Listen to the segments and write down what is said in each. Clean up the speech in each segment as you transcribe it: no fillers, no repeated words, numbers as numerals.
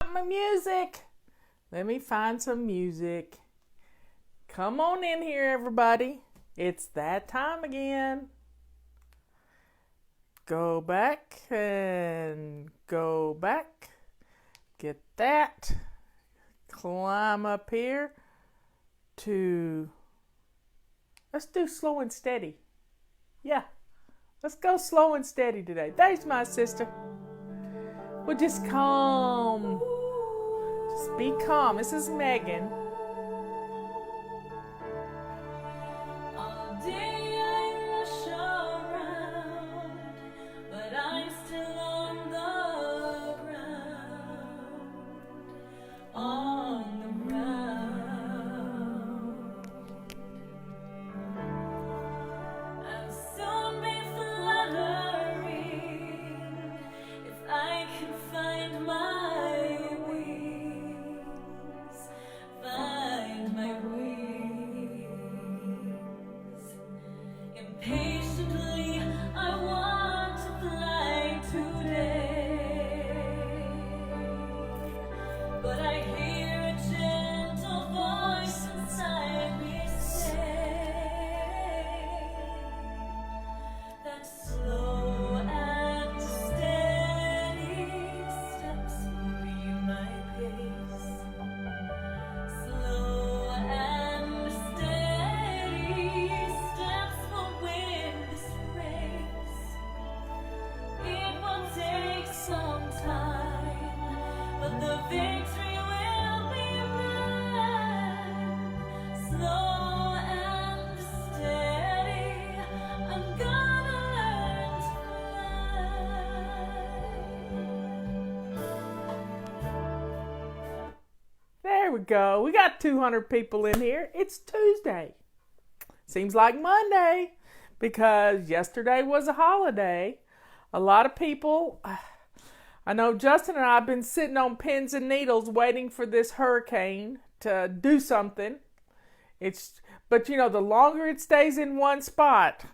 got my music? Let me find some music. Come on in here, everybody. It's that time again. Go back and go back. Get that. Climb up here to... Let's do slow and steady. Yeah. Let's go slow and steady today. There's my sister. We'll just calm. Just be calm. This is Megan. There we go. We got 200 people in here. It's Tuesday. Seems like Monday because yesterday was a holiday. A lot of people, I know Justin and I have been sitting on pins and needles waiting for this hurricane to do something. But you know, the longer it stays in one spot,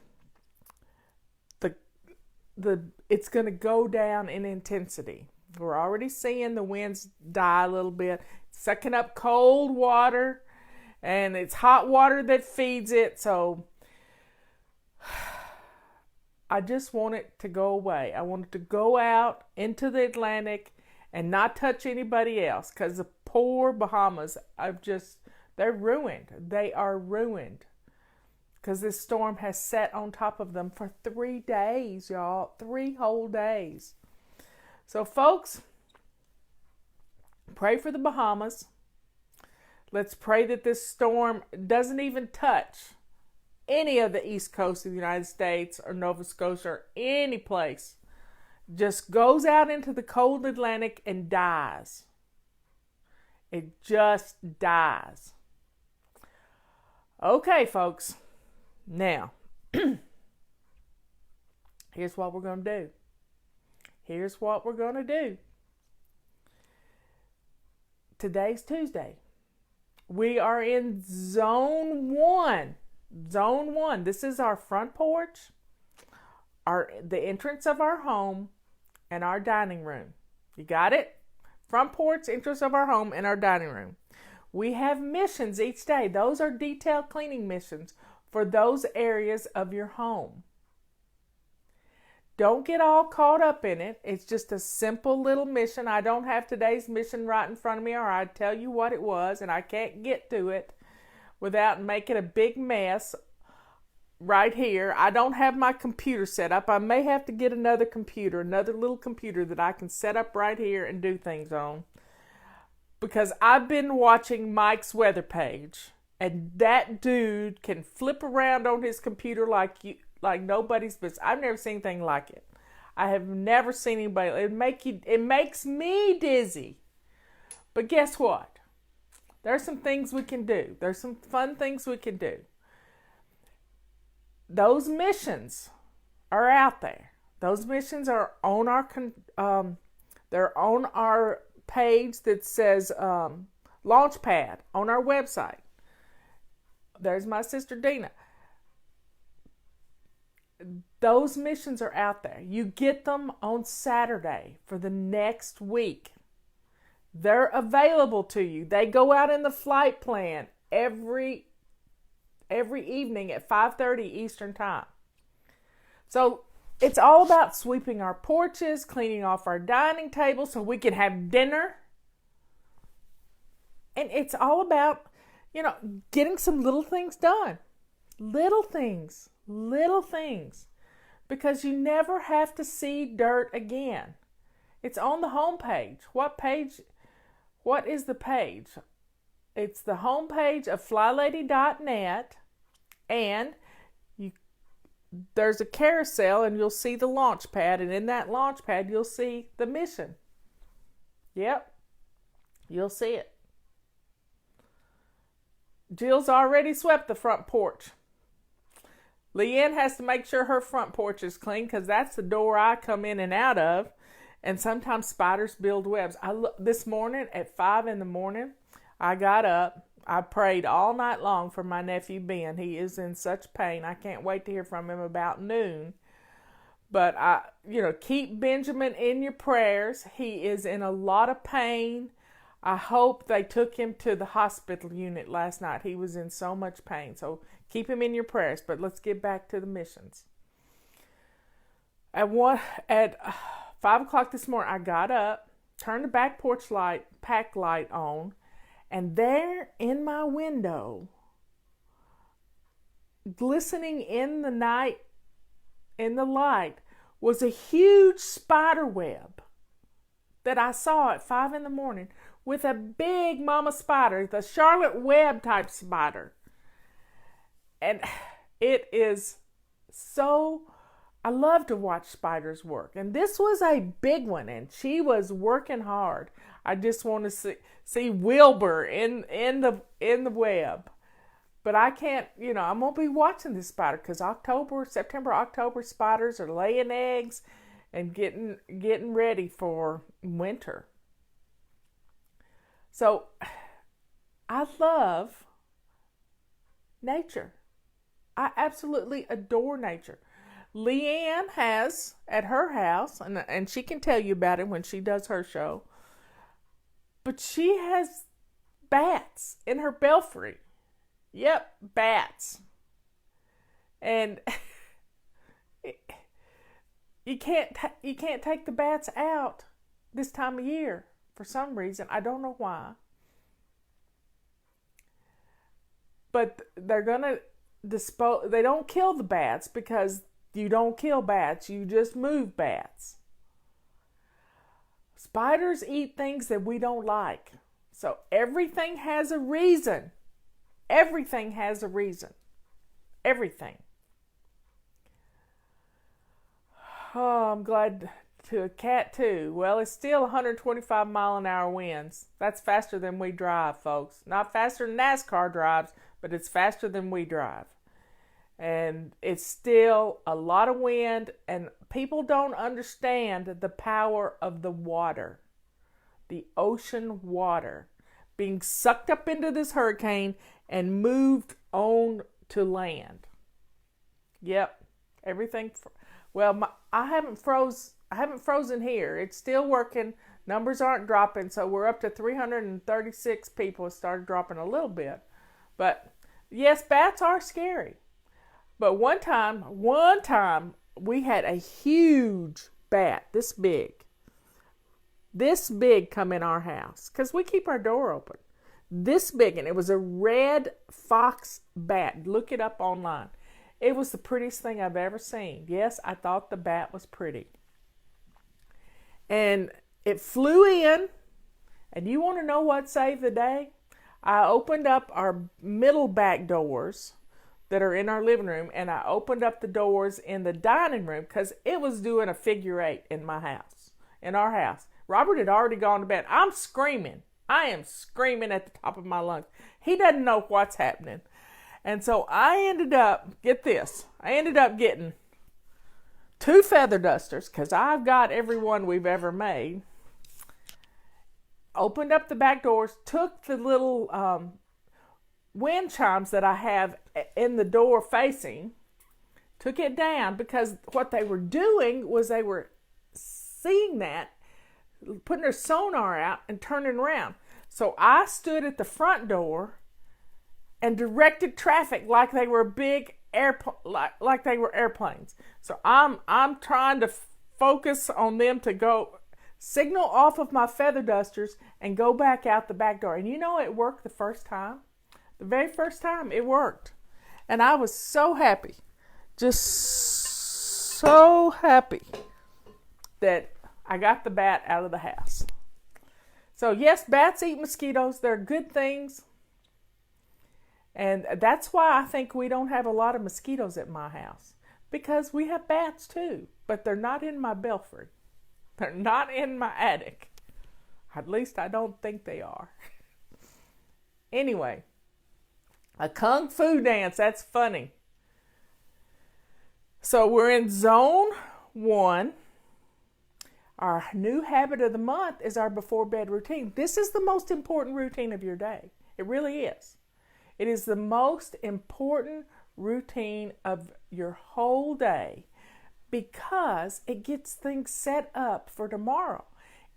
it's going to go down in intensity. We're already seeing the winds die a little bit, sucking up cold water, and it's hot water that feeds it. So I just want it to go away. I want it to go out into the Atlantic and not touch anybody else, because the poor Bahamas, they're ruined. They are ruined because this storm has sat on top of them for 3 days, y'all. 3 whole days. So, folks, pray for the Bahamas. Let's pray that this storm doesn't even touch any of the east coast of the United States or Nova Scotia or any place. Just goes out into the cold Atlantic and dies. It just dies. Okay, folks. Now, here's what we're going to do. Here's what we're going to do. Today's Tuesday. We are in Zone 1. Zone 1. This is our front porch, the entrance of our home, and our dining room. You got it? Front porch, entrance of our home, and our dining room. We have missions each day. Those are detailed cleaning missions for those areas of your home. Don't get all caught up in it. It's just a simple little mission. I don't have today's mission right in front of me, or I'd tell you what it was, and I can't get to it without making a big mess right here. I don't have my computer set up. I may have to get another little computer that I can set up right here and do things on. Because I've been watching Mike's weather page, and that dude can flip around on his computer like nobody's business. I've never seen anything like it. I have never seen anybody. It makes me dizzy. But guess what? There's some things we can do. There's some fun things we can do. Those missions are out there. Those missions are on they're on our page that says Launchpad on our website. There's my sister Dina. Those missions are out there. You get them on Saturday for the next week. They're available to you. They go out in the flight plan every evening at 5:30 Eastern Time. So it's all about sweeping our porches, cleaning off our dining table so we can have dinner. And it's all about, getting some little things done. Little things. Because you never have to see dirt again. It's on the home page. What is the page? It's the homepage of flylady.net, and there's a carousel, and you'll see the launch pad, and in that launch pad you'll see the mission. Yep, you'll see it. Jill's already swept the front porch. Leanne has to make sure her front porch is clean because that's the door I come in and out of. And sometimes spiders build webs. This morning at 5 a.m, I got up. I prayed all night long for my nephew Ben. He is in such pain. I can't wait to hear from him about noon. But keep Benjamin in your prayers. He is in a lot of pain. I hope they took him to the hospital unit last night. He was in so much pain. So keep him in your prayers. But let's get back to the missions. At 5 o'clock this morning, I got up, turned the back porch pack light on, and there in my window, glistening in the night, in the light, was a huge spider web that I saw at 5 a.m. with a big mama spider, the Charlotte Web type spider. And it is so... I love to watch spiders work. And this was a big one, and she was working hard. I just want to see Wilbur in the web. But I can't, I'm going to be watching this spider because September, October spiders are laying eggs and getting ready for winter. So I love nature. I absolutely adore nature. Leanne has at her house, and she can tell you about it when she does her show, but she has bats in her belfry. Yep, bats. And you can't take the bats out this time of year for some reason. I don't know why. But they're going to they don't kill the bats because you don't kill bats, you just move bats. Spiders eat things that we don't like. So everything has a reason. Everything has a reason. Everything. Oh, I'm glad to a cat too. Well, it's still 125 mile an hour winds. That's faster than we drive, folks. Not faster than NASCAR drives, but it's faster than we drive. And it's still a lot of wind, and people don't understand the power of the water, the ocean water, being sucked up into this hurricane and moved on to land. Yep, everything. I haven't frozen here. It's still working. Numbers aren't dropping, so we're up to 336 people. It started dropping a little bit, but yes, bats are scary. But one time we had a huge bat, this big come in our house because we keep our door open. This big, and it was a red fox bat. Look it up online. It was the prettiest thing I've ever seen. Yes, I thought the bat was pretty. And it flew in, and you want to know what saved the day? I opened up our middle back doors that are in our living room, and I opened up the doors in the dining room because it was doing a figure eight in our house. Robert had already gone to bed. I'm screaming. I am screaming at the top of my lungs. He doesn't know what's happening. And so I ended up getting 2 feather dusters because I've got every one we've ever made. Opened up the back doors, took the little wind chimes that I have in the door facing, took it down because what they were doing was they were seeing that putting their sonar out and turning around. So I stood at the front door and directed traffic like they were big like they were airplanes. So I'm trying to focus on them to go signal off of my feather dusters and go back out the back door. And you know, it worked the first time. The very first time it worked. And I was so happy. Just so happy that I got the bat out of the house. So yes, bats eat mosquitoes. They're good things. And that's why I think we don't have a lot of mosquitoes at my house. Because we have bats too. But they're not in my belfry. They're not in my attic. At least I don't think they are. Anyway, a kung fu dance. That's funny. So we're in zone 1. Our new habit of the month is our before bed routine. This is the most important routine of your day. It really is. It is the most important routine of your whole day because it gets things set up for tomorrow.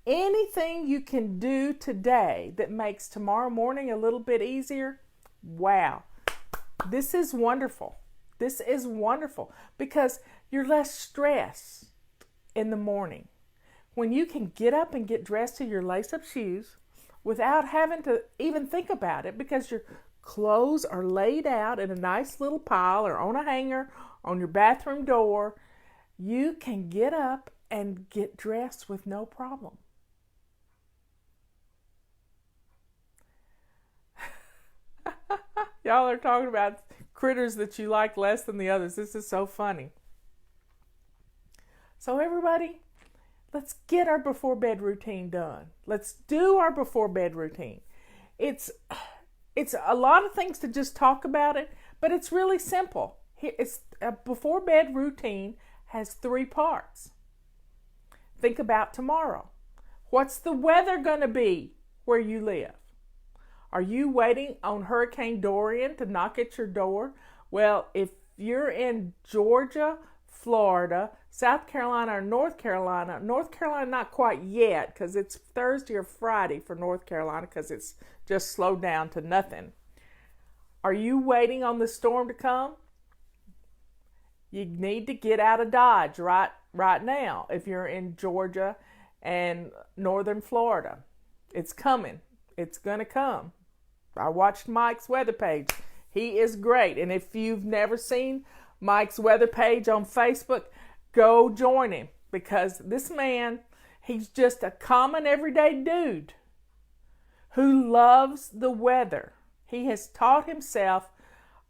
Anything you can do today that makes tomorrow morning a little bit easier, wow. This is wonderful. This is wonderful because you're less stressed in the morning. When you can get up and get dressed in your lace-up shoes without having to even think about it because your clothes are laid out in a nice little pile or on a hanger on your bathroom door, you can get up and get dressed with no problem. Y'all are talking about critters that you like less than the others. This is so funny. So everybody, let's get our before bed routine done. Let's do our before bed routine. It's a lot of things to just talk about it, but it's really simple. It's a before bed routine has 3 parts. Think about tomorrow. What's the weather going to be where you live? Are you waiting on Hurricane Dorian to knock at your door? Well, if you're in Georgia, Florida, South Carolina, or North Carolina not quite yet because it's Thursday or Friday for North Carolina because it's just slowed down to nothing. Are you waiting on the storm to come? You need to get out of Dodge right now if you're in Georgia and northern Florida. It's coming. It's going to come. I watched Mike's weather page. He is great. And if you've never seen Mike's weather page on Facebook, go join him because this man, he's just a common everyday dude who loves the weather. He has taught himself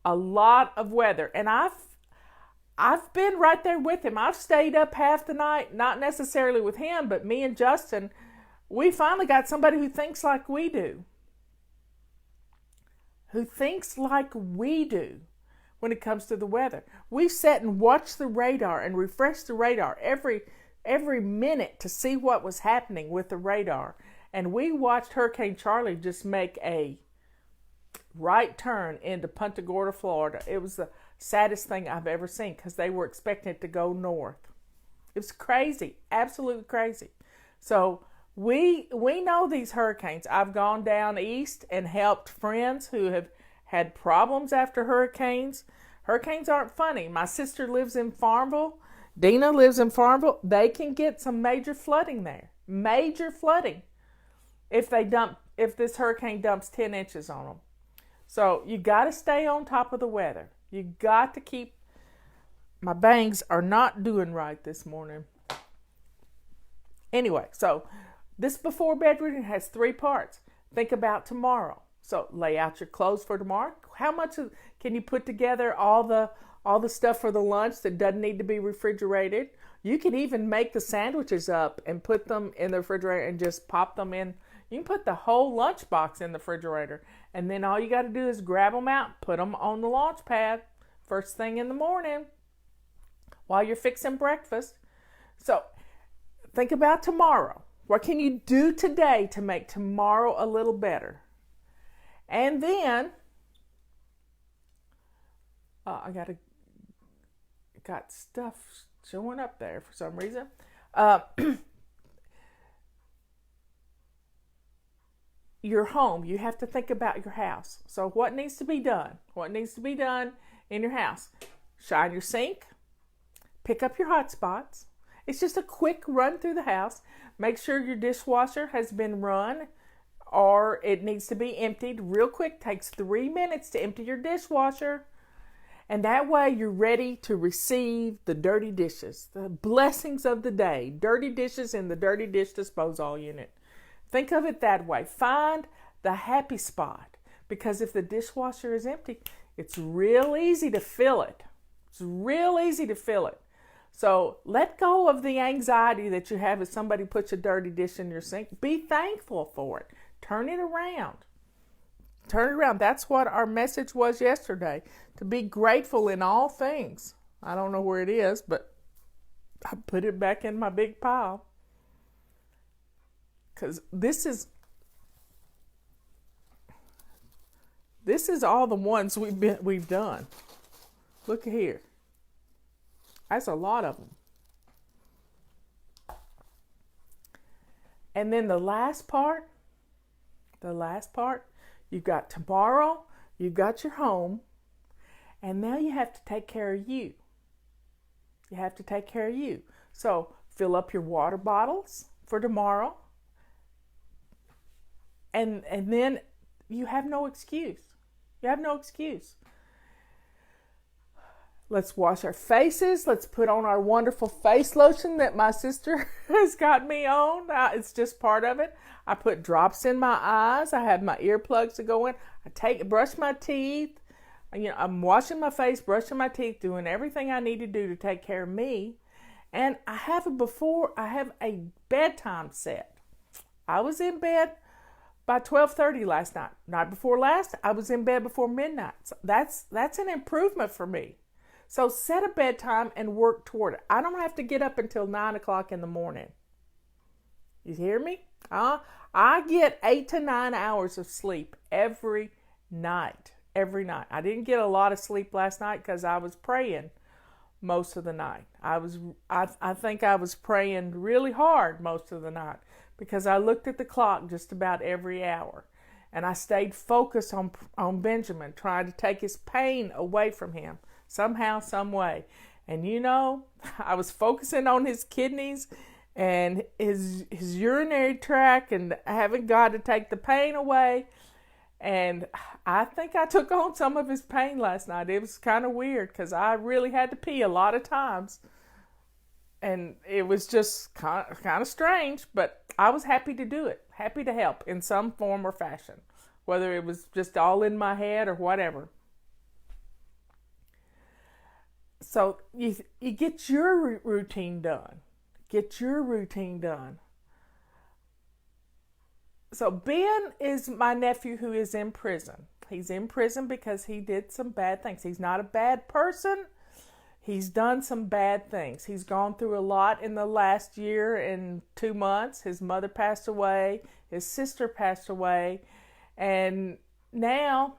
a lot of weather. And I've been right there with him. I've stayed up half the night, not necessarily with him, but me and Justin, we finally got somebody who thinks like we do. Who thinks like we do when it comes to the weather. We've sat and watched the radar and refreshed the radar every minute to see what was happening with the radar. And we watched Hurricane Charlie just make a right turn into Punta Gorda, Florida. It was the saddest thing I've ever seen because they were expecting it to go north. It was crazy, absolutely crazy. So we know these hurricanes. I've gone down east and helped friends who have had problems after hurricanes. Hurricanes aren't funny. My sister lives in Farmville. Dina lives in Farmville. They can get some major flooding there. Major flooding if this hurricane dumps 10 inches on them. So you got to stay on top of the weather. You got to keep. My bangs are not doing right this morning. Anyway, so this before bed routine has 3 parts. Think about tomorrow. So lay out your clothes for tomorrow. How much can you put together all the stuff for the lunch that doesn't need to be refrigerated? You can even make the sandwiches up and put them in the refrigerator and just pop them in. You can put the whole lunch box in the refrigerator. And then all you got to do is grab them out, put them on the launch pad first thing in the morning while you're fixing breakfast. So think about tomorrow. What can you do today to make tomorrow a little better? And then, got stuff showing up there for some reason. your home. You have to think about your house. So what needs to be done? What needs to be done in your house? Shine your sink. Pick up your hot spots. It's just a quick run through the house. Make sure your dishwasher has been run or it needs to be emptied real quick. Takes 3 minutes to empty your dishwasher. And that way you're ready to receive the dirty dishes, the blessings of the day. Dirty dishes in the dirty dish disposal unit. Think of it that way. Find the happy spot. Because if the dishwasher is empty, it's real easy to fill it. It's real easy to fill it. So let go of the anxiety that you have if somebody puts a dirty dish in your sink. Be thankful for it. Turn it around. Turn it around. That's what our message was yesterday. To be grateful in all things. I don't know where it is, but I put it back in my big pile. Because this is all the ones we've done. Look here. That's a lot of them. And then the last part, you've got tomorrow, you've got your home, and now you have to take care of you. You have to take care of you. So fill up your water bottles for tomorrow, and then you have no excuse. You have no excuse. Let's wash our faces. Let's put on our wonderful face lotion that my sister has got me on. It's just part of it. I put drops in my eyes. I have my earplugs to go in. Brush my teeth. I'm washing my face, brushing my teeth, doing everything I need to do to take care of me. And I have a bedtime set. I was in bed by 12:30 last night. Night before last, I was in bed before midnight. So that's an improvement for me. So set a bedtime and work toward it. I don't have to get up until 9 o'clock in the morning. You hear me? I get 8 to 9 hours of sleep every night. Every night. I didn't get a lot of sleep last night because I was praying most of the night. I think I was praying really hard most of the night because I looked at the clock just about every hour. And I stayed focused on Benjamin, trying to take his pain away from him. Somehow, some way. And I was focusing on his kidneys and his urinary tract and having God to take the pain away. And I think I took on some of his pain last night. It was kind of weird because I really had to pee a lot of times. And it was just kind of strange, but I was happy to do it. Happy to help in some form or fashion. Whether it was just all in my head or whatever. So you get your routine done. Get your routine done. So Ben is my nephew who is in prison. He's in prison because he did some bad things. He's not a bad person. He's done some bad things. He's gone through a lot in the last year and 2 months. His mother passed away. His sister passed away. And now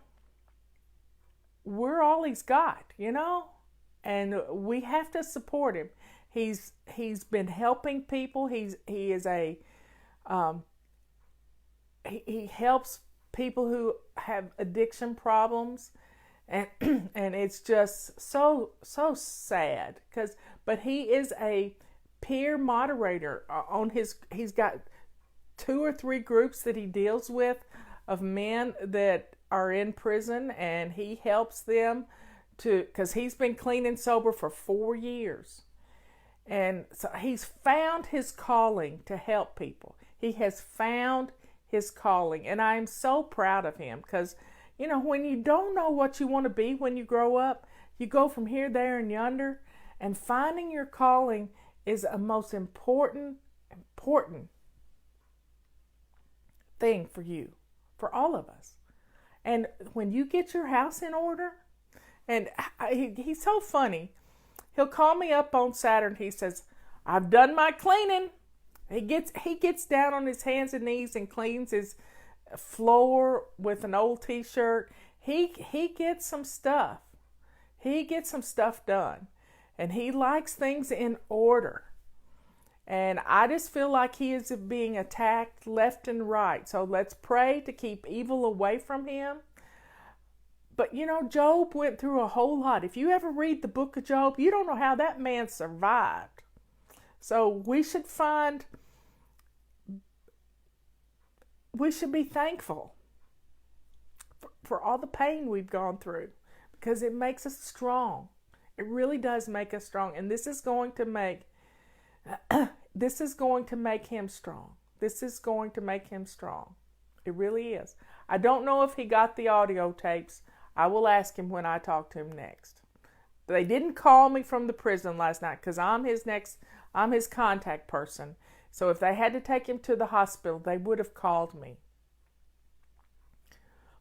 we're all he's got, And we have to support him. He's been helping people. He helps people who have addiction problems, and and it's just so sad but he is a peer moderator on he's got 2 or 3 groups that he deals with of men that are in prison, and he helps them because he's been clean and sober for 4 years. And so he's found his calling to help people. He has found his calling. And I am so proud of him because, when you don't know what you want to be when you grow up, you go from here, there, and yonder. And finding your calling is a most important thing for you, for all of us. And when you get your house in order, and he's so funny. He'll call me up on Saturday. He says, "I've done my cleaning." He gets down on his hands and knees and cleans his floor with an old T-shirt. He gets some stuff. He gets some stuff done, and he likes things in order. And I just feel like he is being attacked left and right. So let's pray to keep evil away from him. But you know, Job went through a whole lot. If you ever read the book of Job, you don't know how that man survived. So we should be thankful for all the pain we've gone through, because it makes us strong. It really does make us strong. And this is going to make him strong. This is going to make him strong. It really is. I don't know if he got the audio tapes. I will ask him when I talk to him next. They didn't call me from the prison last night because I'm his contact person. So if they had to take him to the hospital, they would have called me.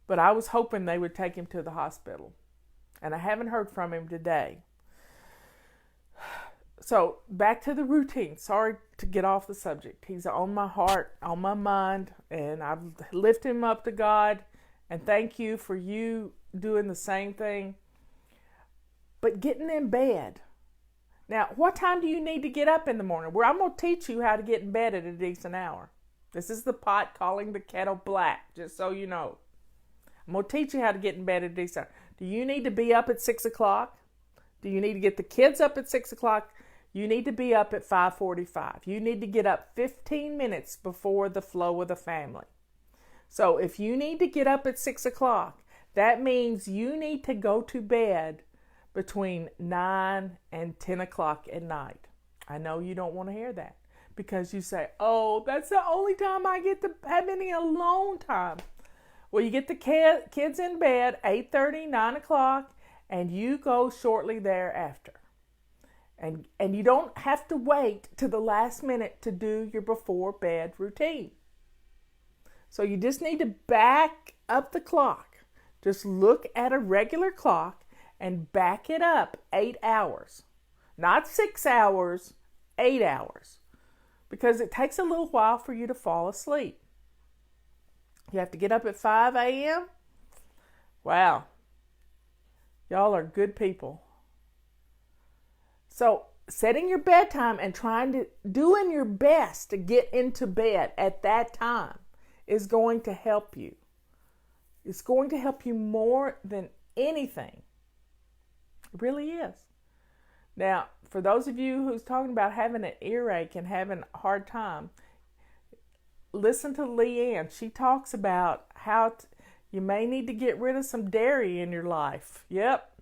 But I was hoping they would take him to the hospital. And I haven't heard from him today. So back to the routine. Sorry to get off the subject. He's on my heart, on my mind, and I've lifted him up to God. And thank you for you doing the same thing. But getting in bed. Now, what time do you need to get up in the morning? Well, I'm going to teach you how to get in bed at a decent hour. This is the pot calling the kettle black, just so you know. I'm going to teach you how to get in bed at a decent hour. Do you need to be up at 6 o'clock? Do you need to get the kids up at 6 o'clock? You need to be up at 5:45. You need to get up 15 minutes before the flow of the family. So if you need to get up at 6 o'clock, that means you need to go to bed between 9 and 10 o'clock at night. I know you don't want to hear that because you say, oh, that's the only time I get to have any alone time. Well, you get the kids in bed 8:30, 9 o'clock, and you go shortly thereafter. And you don't have to wait to the last minute to do your before bed routine. So you just need to back up the clock. Just look at a regular clock and back it up 8 hours. Not 6 hours, 8 hours. Because it takes a little while for you to fall asleep. You have to get up at 5 a.m.? Wow. Y'all are good people. So setting your bedtime and doing your best to get into bed at that time is going to help you. It's going to help you more than anything. It really is. Now, for those of you who's talking about having an earache and having a hard time, listen to Leanne. She talks about how you may need to get rid of some dairy in your life. Yep.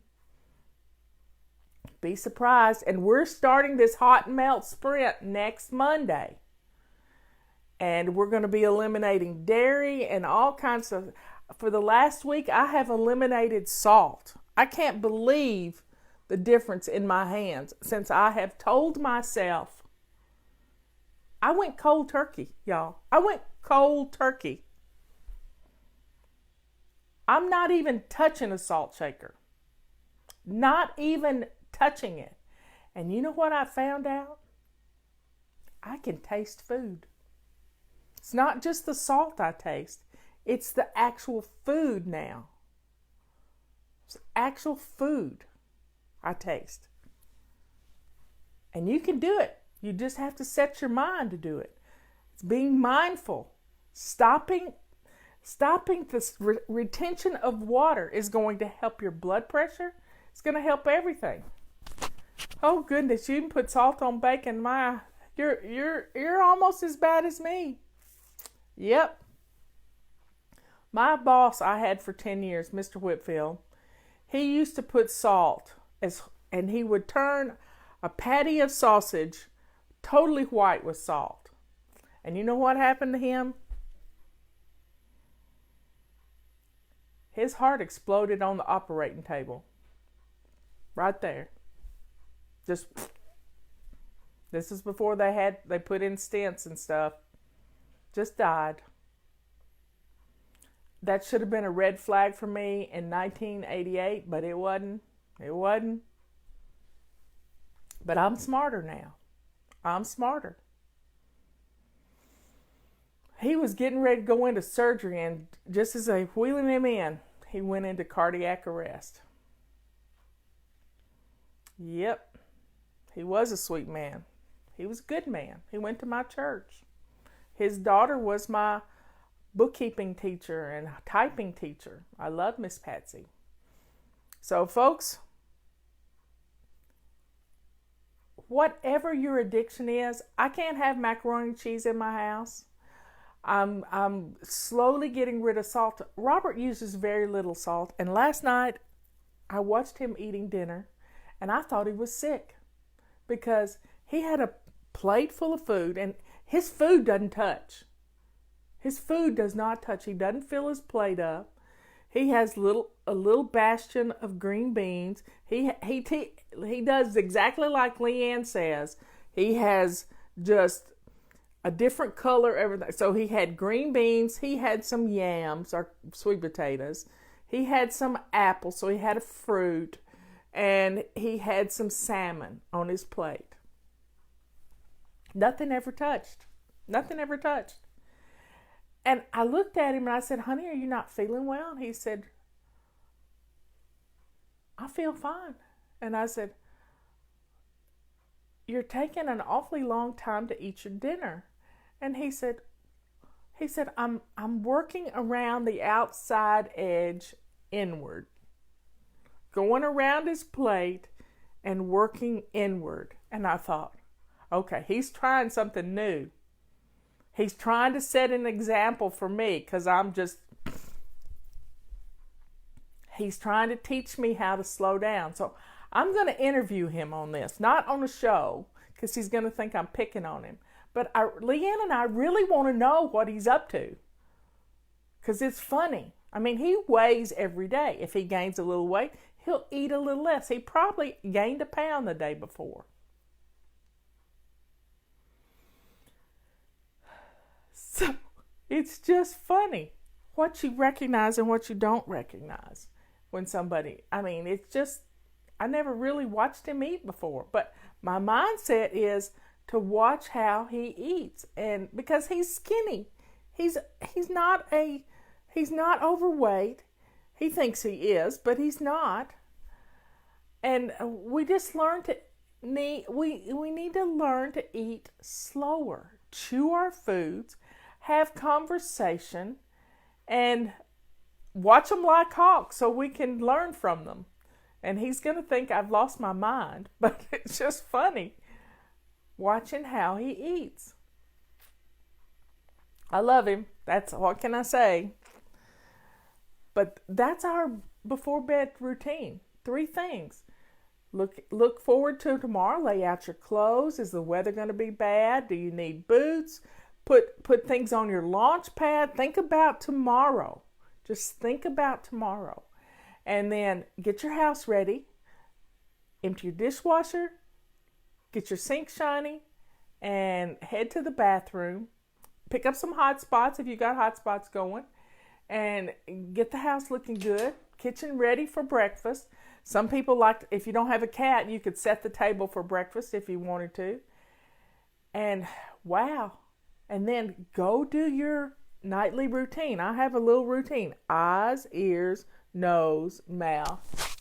Be surprised. And we're starting this hot and melt sprint next Monday. And we're going to be eliminating dairy and all kinds of... For the last week, I have eliminated salt. I can't believe the difference in my hands since I have told myself. I went cold turkey, y'all. I went cold turkey. I'm not even touching a salt shaker. Not even touching it. And you know what I found out? I can taste food. It's not just the salt I taste. It's the actual food now. It's actual food I taste. And you can do it. You just have to set your mind to do it. It's being mindful. Stopping this retention of water is going to help your blood pressure. It's going to help everything. Oh goodness, you can put salt on bacon. You're almost as bad as me. Yep. My boss I had for 10 years, Mr. Whitfield, he used to put salt and he would turn a patty of sausage totally white with salt. And you know what happened to him? His heart exploded on the operating table. Right there. This is before they put in stents and stuff. Just died. That should have been a red flag for me in 1988, but it wasn't. It wasn't. But I'm smarter now. I'm smarter. He was getting ready to go into surgery, and just as they wheeling him in, he went into cardiac arrest. Yep. He was a sweet man. He was a good man. He went to my church. His daughter was my bookkeeping teacher and typing teacher. I love Miss Patsy. So, folks, whatever your addiction is, I can't have macaroni and cheese in my house. I'm slowly getting rid of salt. Robert uses very little salt, and last night I watched him eating dinner, and I thought he was sick because he had a plate full of food, and his food doesn't touch. His food does not touch. He doesn't fill his plate up. He has a little bastion of green beans. He does exactly like Leanne says. He has just a different color, everything. So he had green beans, he had some yams or sweet potatoes, he had some apples, so he had a fruit, and he had some salmon on his plate. Nothing ever touched. Nothing ever touched. And I looked at him and I said, "Honey, are you not feeling well?" And he said, "I feel fine." And I said, "You're taking an awfully long time to eat your dinner." And he said, I'm working around the outside edge inward, going around his plate and working inward. And I thought, okay, he's trying something new. He's trying to set an example for me because he's trying to teach me how to slow down. So I'm going to interview him on this, not on a show, because he's going to think I'm picking on him. But Leanne and I really want to know what he's up to, because it's funny. I mean, he weighs every day. If he gains a little weight, he'll eat a little less. He probably gained a pound the day before. So it's just funny what you recognize and what you don't recognize when somebody, I mean, it's just, I never really watched him eat before. But my mindset is to watch how he eats, and because he's skinny, he's not overweight. He thinks he is, but he's not. And we just we need to learn to eat slower, chew our foods, have conversation, and watch them like hawks so we can learn from them. And he's going to think I've lost my mind, but it's just funny watching how he eats. I love him. That's what can I say? But that's our before bed routine. 3 things. Look forward to tomorrow. Lay out your clothes. Is the weather going to be bad? Do you need boots? Put things on your launch pad. Think about tomorrow. Just think about tomorrow. And then get your house ready. Empty your dishwasher. Get your sink shiny. And head to the bathroom. Pick up some hot spots if you got hot spots going. And get the house looking good. Kitchen ready for breakfast. Some people like, if you don't have a cat, you could set the table for breakfast if you wanted to. And wow. And then go do your nightly routine. I have a little routine. Eyes, ears, nose, mouth,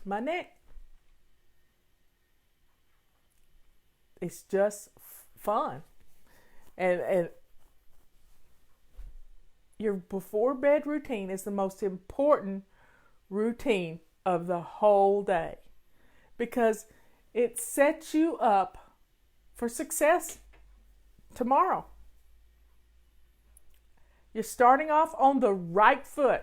my neck. It's just fun. And your before bed routine is the most important routine of the whole day, because it sets you up for success tomorrow. You're starting off on the right foot.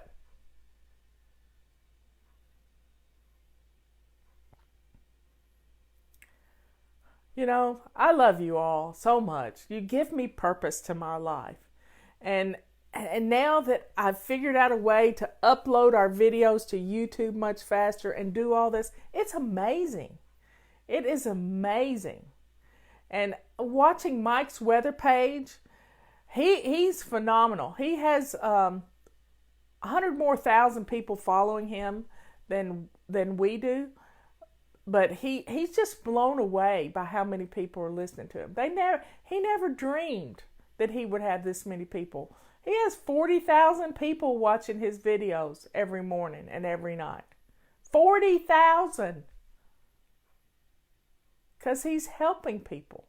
You know, I love you all so much. You give me purpose to my life. And now that I've figured out a way to upload our videos to YouTube much faster and do all this, it's amazing. It is amazing. And watching Mike's weather page, he's phenomenal. He has 100 more thousand people following him than we do. But he's just blown away by how many people are listening to him. He never dreamed that he would have this many people. He has 40,000 people watching his videos every morning and every night. 40,000. Because he's helping people.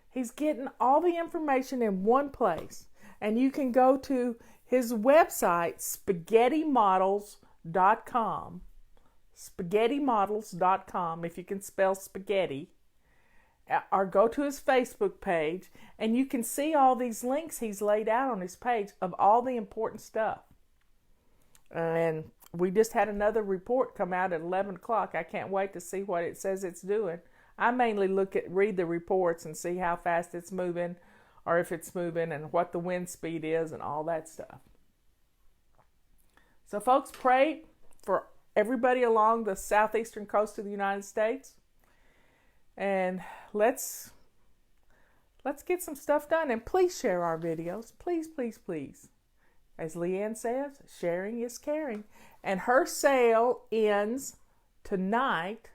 He's getting all the information in one place. And you can go to his website, spaghettymodels.com. Spaghettymodels.com, if you can spell spaghetti. Or go to his Facebook page, and you can see all these links he's laid out on his page of all the important stuff. And we just had another report come out at 11 o'clock. I can't wait to see what it says it's doing. I mainly read the reports and see how fast it's moving, or if it's moving, and what the wind speed is, and all that stuff. So folks, pray for everybody along the southeastern coast of the United States. And let's get some stuff done. And please share our videos. Please, please, please. As Leanne says, sharing is caring. And her sale ends tonight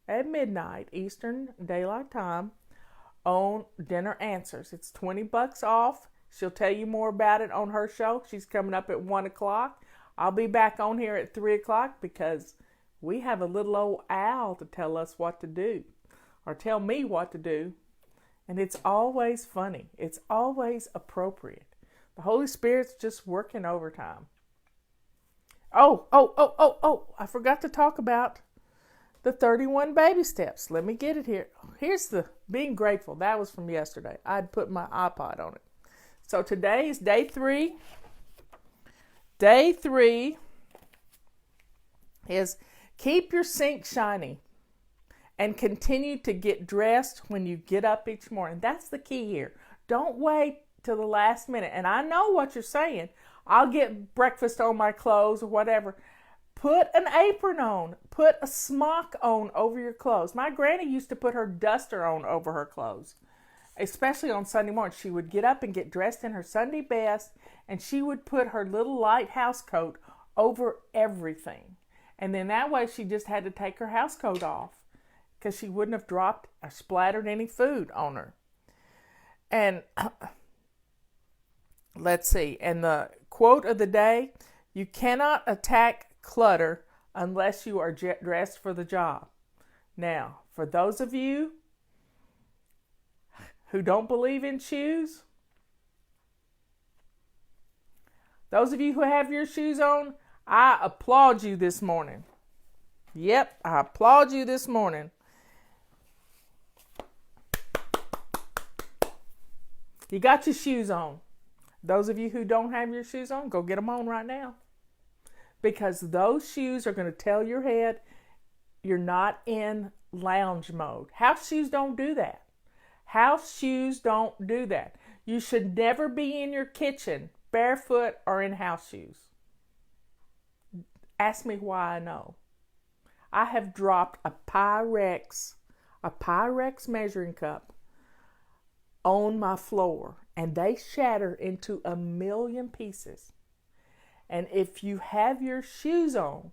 at midnight Eastern Daylight Time on Dinner Answers. It's $20 off. She'll tell you more about it on her show. She's coming up at 1 o'clock. I'll be back on here at 3 o'clock because we have a little old owl to tell us what to do. Or tell me what to do. And it's always funny. It's always appropriate. The Holy Spirit's just working overtime. Oh, I forgot to talk about the 31 baby steps. Let me get it here. Here's the being grateful. That was from yesterday. I'd put my iPod on it. So today is day 3. Day 3 is keep your sink shiny. And continue to get dressed when you get up each morning. That's the key here. Don't wait till the last minute. And I know what you're saying. I'll get breakfast on my clothes or whatever. Put an apron on. Put a smock on over your clothes. My granny used to put her duster on over her clothes, especially on Sunday morning. She would get up and get dressed in her Sunday best, and she would put her little light house coat over everything. And then that way she just had to take her house coat off, because she wouldn't have dropped or splattered any food on her. And let's see. And the quote of the day, you cannot attack clutter unless you are dressed for the job. Now, for those of you who don't believe in shoes, those of you who have your shoes on, I applaud you this morning. Yep, I applaud you this morning. You got your shoes on. Those of you who don't have your shoes on, go get them on right now. Because those shoes are going to tell your head you're not in lounge mode. House shoes don't do that. House shoes don't do that. You should never be in your kitchen barefoot or in house shoes. Ask me why I know. I have dropped a Pyrex measuring cup on my floor, and they shatter into a million pieces. And if you have your shoes on,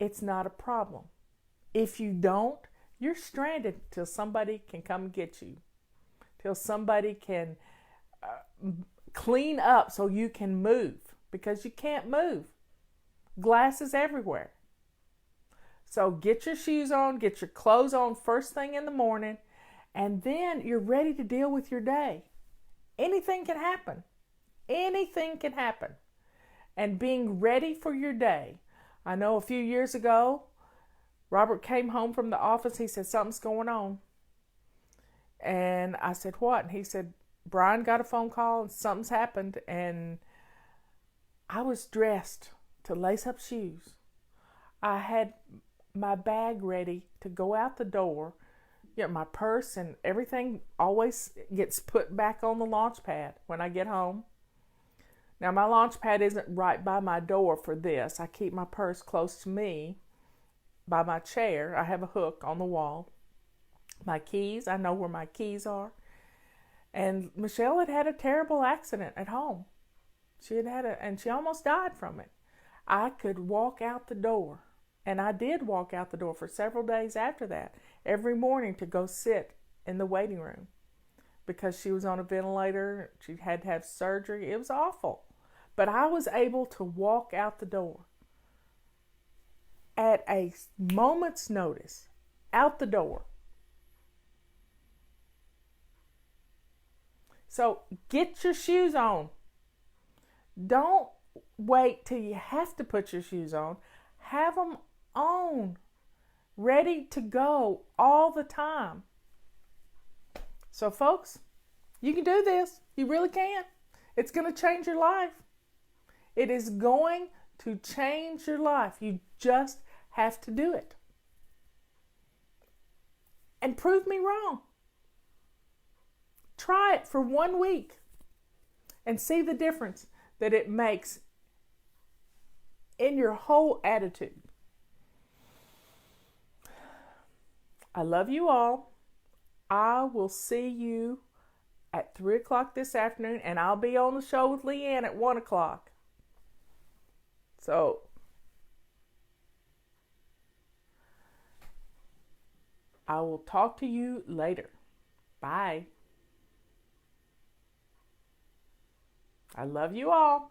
it's not a problem. If you don't, you're stranded till somebody can come get you, till somebody can clean up so you can move, because you can't move. Glass is everywhere. So get your shoes on, get your clothes on first thing in the morning, and then you're ready to deal with your day. Anything can happen. Anything can happen. And being ready for your day. I know a few years ago, Robert came home from the office. He said, something's going on. And I said, what? And he said, Brian got a phone call and something's happened. And I was dressed to lace up shoes. I had my bag ready to go out the door. You know, my purse and everything always gets put back on the launch pad when I get home. Now, my launch pad isn't right by my door for this. I keep my purse close to me by my chair. I have a hook on the wall. My keys, I know where my keys are. And Michelle had a terrible accident at home. And she almost died from it. I could walk out the door. And I did walk out the door for several days after that, every morning to go sit in the waiting room because she was on a ventilator. She had to have surgery. It was awful. But I was able to walk out the door. at a moment's notice, out the door. So get your shoes on. Don't wait till you have to put your shoes on. Have them on, ready to go all the time. So folks, you can do this. You really can. It's going to change your life. It is going to change your life. You just have to do it. And prove me wrong. Try it for 1 week and see the difference that it makes in your whole attitude. I love you all. I will see you at 3 o'clock this afternoon, and I'll be on the show with Leanne at 1 o'clock. So, I will talk to you later. Bye. I love you all.